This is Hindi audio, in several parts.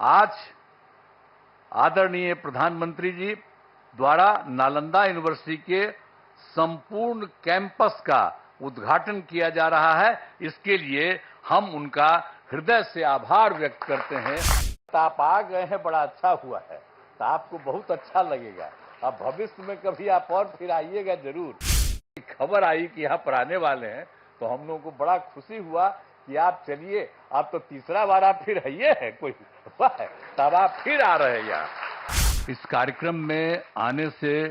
आज आदरणीय प्रधानमंत्री जी द्वारा नालंदा यूनिवर्सिटी के संपूर्ण कैंपस का उद्घाटन किया जा रहा है। इसके लिए हम उनका हृदय से आभार व्यक्त करते हैं। आप आ गए हैं, बड़ा अच्छा हुआ है, तो आपको बहुत अच्छा लगेगा। अब भविष्य में कभी आप और फिर आइएगा जरूर। खबर आई कि यहाँ पर आने वाले हैं, तो हम लोगों को बड़ा खुशी हुआ कि आप चलिए, आप तो तीसरा बार आप फिर आइए हैं, कोई हुआ है तब आप फिर आ रहे हैं यहाँ। इस कार्यक्रम में आने से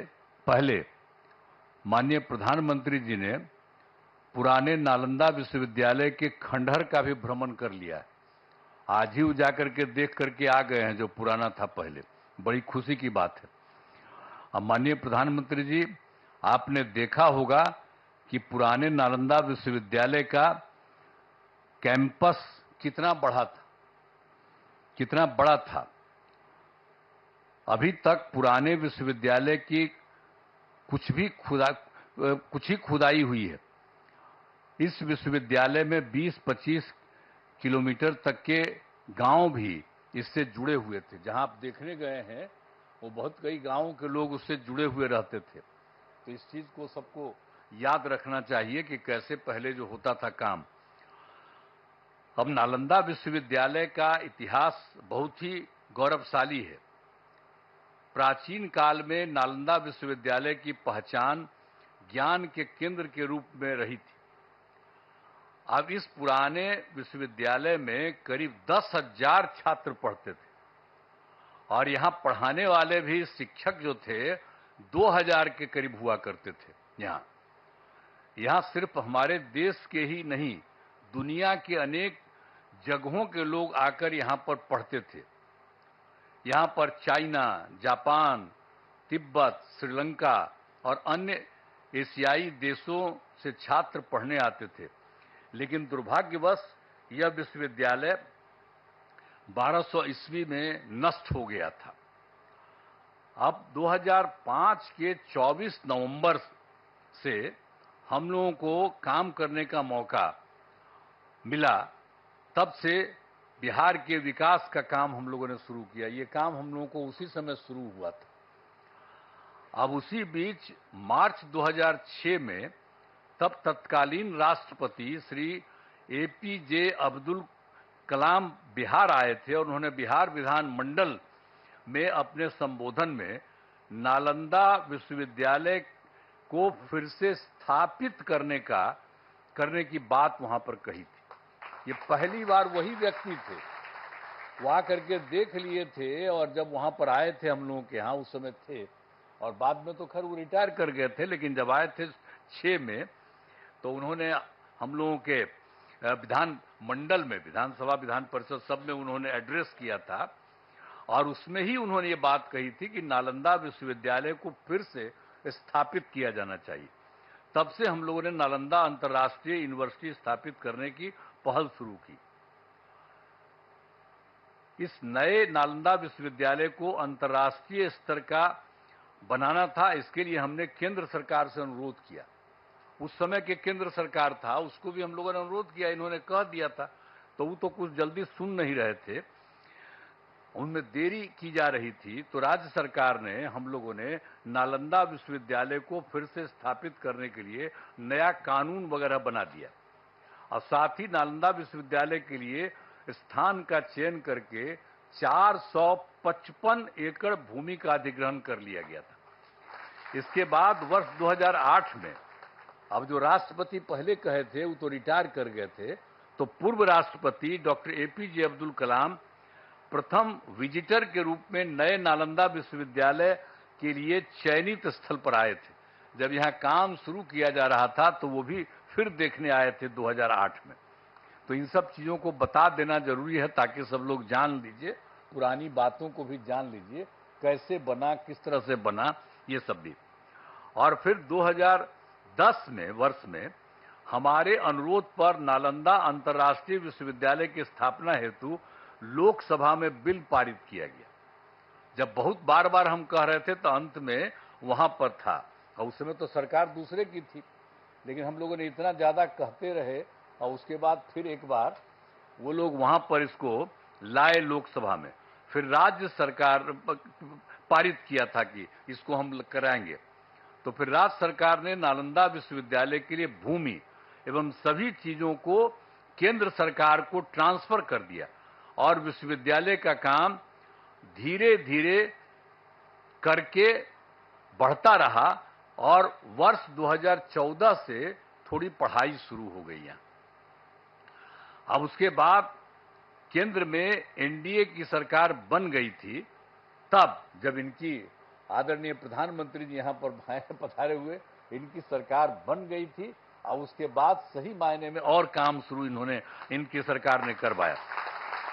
पहले माननीय प्रधानमंत्री जी ने पुराने नालंदा विश्वविद्यालय के खंडहर का भी भ्रमण कर लिया है। आज ही जाकर के देख करके आ गए हैं जो पुराना था पहले। बड़ी खुशी की बात है। अब माननीय प्रधानमंत्री जी, आपने देखा होगा कि पुराने नालंदा विश्वविद्यालय का कैंपस कितना बड़ा था। अभी तक पुराने विश्वविद्यालय की कुछ ही खुदाई हुई है। इस विश्वविद्यालय में 20-25 किलोमीटर तक के गांव भी इससे जुड़े हुए थे। जहां आप देखने गए हैं, वो बहुत कई गांवों के लोग उससे जुड़े हुए रहते थे। तो इस चीज को सबको याद रखना चाहिए कि कैसे पहले जो होता था काम। अब नालंदा विश्वविद्यालय का इतिहास बहुत ही गौरवशाली है। प्राचीन काल में नालंदा विश्वविद्यालय की पहचान ज्ञान के केंद्र के रूप में रही थी। अब इस पुराने विश्वविद्यालय में करीब 10,000 छात्र पढ़ते थे और यहां पढ़ाने वाले भी शिक्षक जो थे 2,000 के करीब हुआ करते थे। यहां सिर्फ हमारे देश के ही नहीं, दुनिया के अनेक जगहों के लोग आकर यहां पर पढ़ते थे। यहां पर चाइना, जापान, तिब्बत, श्रीलंका और अन्य एशियाई देशों से छात्र पढ़ने आते थे। लेकिन दुर्भाग्यवश यह विश्वविद्यालय 1200 ईस्वी में नष्ट हो गया था। अब 2005 के 24 नवंबर से हम लोगों को काम करने का मौका मिला। तब से बिहार के विकास का काम हम लोगों ने शुरू किया। ये काम हम लोगों को उसी समय शुरू हुआ था। अब उसी बीच मार्च 2006 में तब तत्कालीन राष्ट्रपति श्री एपीजे अब्दुल कलाम बिहार आए थे और उन्होंने बिहार विधानमंडल में अपने संबोधन में नालंदा विश्वविद्यालय को फिर से स्थापित करने की बात वहां पर कही थी। ये पहली बार वही व्यक्ति थे, वो आकर के देख लिए थे और जब वहां पर आए थे हम लोगों के यहाँ उस समय थे, और बाद में तो खैर वो रिटायर कर गए थे, लेकिन जब आए थे 6 में तो उन्होंने हम लोगों के विधान मंडल में, विधानसभा विधान परिषद सब में उन्होंने एड्रेस किया था और उसमें ही उन्होंने ये बात कही थी कि नालंदा विश्वविद्यालय को फिर से स्थापित किया जाना चाहिए। तब से हम लोगों ने नालंदा अंतर्राष्ट्रीय यूनिवर्सिटी स्थापित करने की पहल शुरू की। इस नए नालंदा विश्वविद्यालय को अंतर्राष्ट्रीय स्तर का बनाना था। इसके लिए हमने केंद्र सरकार से अनुरोध किया। उस समय के केंद्र सरकार था, उसको भी हम लोगों ने अनुरोध किया, इन्होंने कह दिया था, तो वो तो कुछ जल्दी सुन नहीं रहे थे, उनमें देरी की जा रही थी। तो राज्य सरकार ने, हम लोगों ने नालंदा विश्वविद्यालय को फिर से स्थापित करने के लिए नया कानून वगैरह बना दिया और साथ ही नालंदा विश्वविद्यालय के लिए स्थान का चयन करके 455 एकड़ भूमि का अधिग्रहण कर लिया गया था। इसके बाद वर्ष 2008 में, अब जो राष्ट्रपति पहले कहे थे वो तो रिटायर कर गए थे, तो पूर्व राष्ट्रपति डॉक्टर एपीजे अब्दुल कलाम प्रथम विजिटर के रूप में नए नालंदा विश्वविद्यालय के लिए चयनित स्थल पर आए थे। जब यहाँ काम शुरू किया जा रहा था तो वो भी फिर देखने आए थे 2008 में। तो इन सब चीजों को बता देना जरूरी है ताकि सब लोग जान लीजिए, पुरानी बातों को भी जान लीजिए, कैसे बना, किस तरह से बना, ये सब भी। और फिर 2010 वर्ष में हमारे अनुरोध पर नालंदा अंतर्राष्ट्रीय विश्वविद्यालय की स्थापना हेतु लोकसभा में बिल पारित किया गया। जब बहुत बार बार हम कह रहे थे तो अंत में वहां पर था, और उस समय तो सरकार दूसरे की थी, लेकिन हम लोगों ने इतना ज्यादा कहते रहे और उसके बाद फिर एक बार वो लोग वहां पर इसको लाए लोकसभा में। फिर राज्य सरकार पारित किया था कि इसको हम कराएंगे। तो फिर राज्य सरकार ने नालंदा विश्वविद्यालय के लिए भूमि एवं सभी चीजों को केंद्र सरकार को ट्रांसफर कर दिया और विश्वविद्यालय का काम धीरे धीरे करके बढ़ता रहा और वर्ष 2014 से थोड़ी पढ़ाई शुरू हो गई यहाँ। अब उसके बाद केंद्र में एनडीए की सरकार बन गई थी, तब जब इनकी आदरणीय प्रधानमंत्री जी यहाँ पर पधारे हुए, इनकी सरकार बन गई थी और उसके बाद सही मायने में और काम शुरू इनकी सरकार ने करवाया।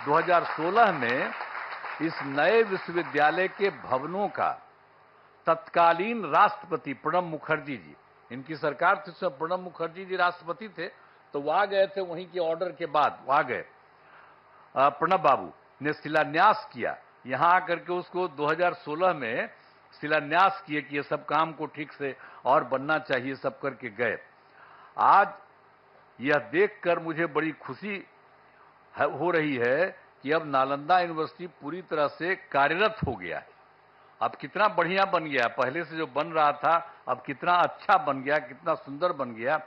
2016 में इस नए विश्वविद्यालय के भवनों का तत्कालीन राष्ट्रपति प्रणब मुखर्जी जी, इनकी सरकार थी उसमें प्रणब मुखर्जी जी राष्ट्रपति थे, तो वो आ गए थे, वहीं के ऑर्डर के बाद वो आ गए। प्रणब बाबू ने शिलान्यास किया, यहां आकर के उसको 2016 में शिलान्यास किए कि ये सब काम को ठीक से और बनना चाहिए, सब करके गए। आज यह देखकर मुझे बड़ी खुशी हो रही है कि अब नालंदा यूनिवर्सिटी पूरी तरह से कार्यरत हो गया है। अब कितना बढ़िया बन गया, पहले से जो बन रहा था अब कितना अच्छा बन गया, कितना सुंदर बन गया।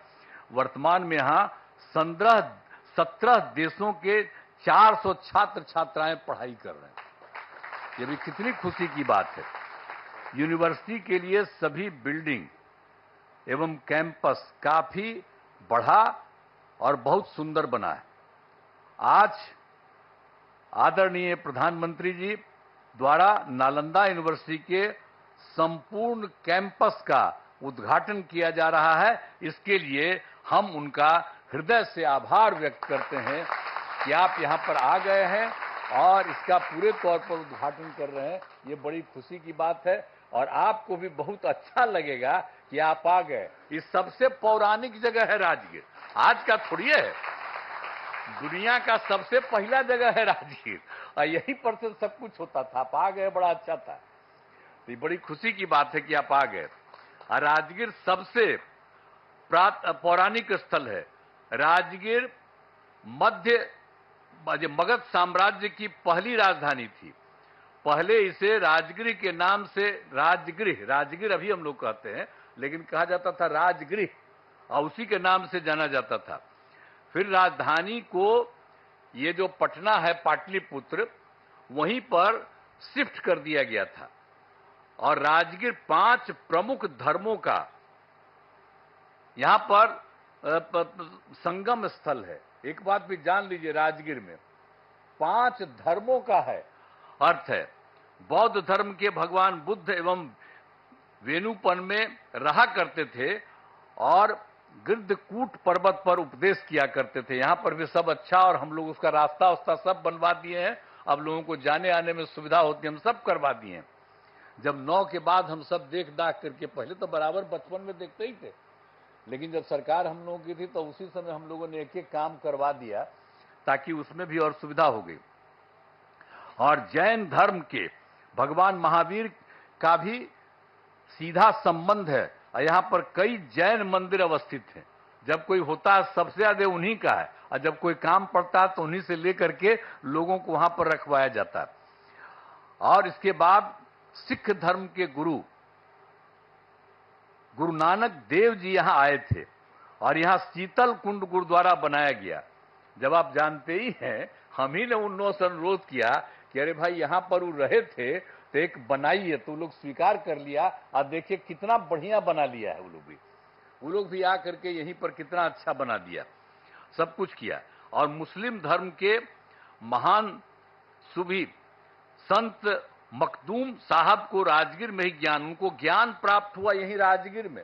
वर्तमान में यहाँ 17 देशों के 400 छात्र छात्राएं पढ़ाई कर रहे हैं। ये भी कितनी खुशी की बात है। यूनिवर्सिटी के लिए सभी बिल्डिंग एवं कैंपस काफी बढ़ा और बहुत सुंदर बना है। आज आदरणीय प्रधानमंत्री जी द्वारा नालंदा यूनिवर्सिटी के संपूर्ण कैंपस का उद्घाटन किया जा रहा है। इसके लिए हम उनका हृदय से आभार व्यक्त करते हैं कि आप यहाँ पर आ गए हैं और इसका पूरे तौर पर उद्घाटन कर रहे हैं। ये बड़ी खुशी की बात है और आपको भी बहुत अच्छा लगेगा कि आप आ गए। इस सबसे पौराणिक जगह है राजगीर, आज का थोड़ी है, दुनिया का सबसे पहला जगह है राजगीर और यहीं पर से सब कुछ होता था। आप आ गए, बड़ा अच्छा था। तो बड़ी खुशी की बात है कि आप आ गए। और राजगीर सबसे पौराणिक स्थल है। राजगीर मगध साम्राज्य की पहली राजधानी थी। पहले इसे राजगृह के नाम से राजगीर अभी हम लोग कहते हैं, लेकिन कहा जाता था राजगृह और उसी के नाम से जाना जाता था। फिर राजधानी को ये जो पटना है पाटलिपुत्र, वहीं पर शिफ्ट कर दिया गया था और राजगीर 5 प्रमुख धर्मों का यहां पर संगम स्थल है। एक बात भी जान लीजिए, राजगीर में 5 धर्मों का है अर्थ है। बौद्ध धर्म के भगवान बुद्ध एवं वेणुपन में रहा करते थे और गिरधकूट पर्वत पर उपदेश किया करते थे। यहां पर भी सब अच्छा, और हम लोग उसका रास्ता सब बनवा दिए हैं। अब लोगों को जाने आने में सुविधा होती है, हम सब करवा दिए हैं। जब 9 के बाद हम सब देख दाख करके, पहले तो बराबर बचपन में देखते ही थे, लेकिन जब सरकार हम लोगों की थी तो उसी समय हम लोगों ने एक एक काम करवा दिया ताकि उसमें भी और सुविधा हो गई। और जैन धर्म के भगवान महावीर का भी सीधा संबंध है और यहाँ पर कई जैन मंदिर अवस्थित हैं। जब कोई होता है सबसे ज्यादा उन्हीं का है, और जब कोई काम पड़ता है तो उन्हीं से लेकर के लोगों को वहां पर रखवाया जाता है। और इसके बाद सिख धर्म के गुरु नानक देव जी यहां आए थे और यहां शीतल कुंड गुरुद्वारा बनाया गया। जब आप जानते ही हैं, हम ही ने उन लोगों से अनुरोध किया कि अरे भाई यहां पर वो रहे थे तो एक बनाइए, तो लोग स्वीकार कर लिया और देखिए कितना बढ़िया बना लिया है। वो लोग भी आकर के यहीं पर कितना अच्छा बना दिया, सब कुछ किया। और मुस्लिम धर्म के महान सूफी संत मखदूम साहब को राजगीर में ही उनको ज्ञान प्राप्त हुआ, यहीं राजगीर में,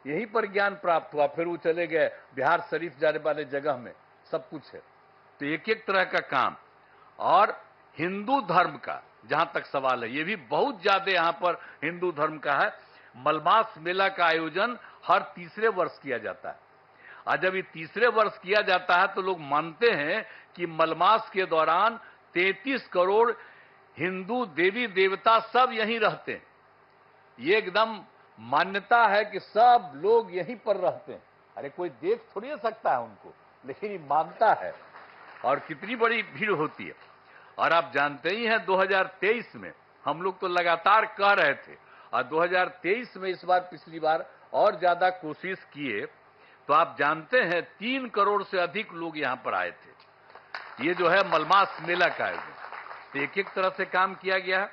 यहीं पर ज्ञान प्राप्त हुआ। फिर वो चले गए बिहार शरीफ जाने वाले जगह में, सब कुछ है। तो एक एक तरह का काम। और हिंदू धर्म का जहां तक सवाल है, ये भी बहुत ज्यादा यहां पर हिंदू धर्म का है। मलमास मेला का आयोजन हर तीसरे वर्ष किया जाता है। और जब ये तीसरे वर्ष किया जाता है तो लोग मानते हैं कि मलमास के दौरान 33 करोड़ हिंदू देवी देवता सब यहीं रहते हैं। ये एकदम मान्यता है कि सब लोग यहीं पर रहते हैं। अरे कोई देख थोड़ी ना सकता है उनको, लेकिन ये मानता है। और कितनी बड़ी भीड़ होती है। और आप जानते ही हैं 2023 में हम लोग तो लगातार कह रहे थे, और 2023 में इस बार पिछली बार और ज्यादा कोशिश किए, तो आप जानते हैं 3 करोड़ से अधिक लोग यहां पर आए थे। ये जो है मलमास मेला का आयोजन, तो एक एक तरह से काम किया गया है।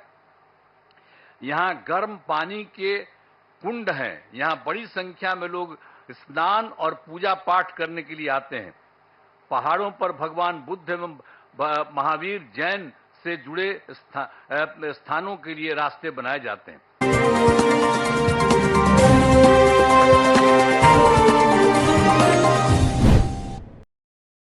यहां गर्म पानी के कुंड हैं, यहां बड़ी संख्या में लोग स्नान और पूजा पाठ करने के लिए आते हैं। पहाड़ों पर भगवान बुद्ध एवं महावीर जैन से जुड़े स्थानों के लिए रास्ते बनाए जाते हैं।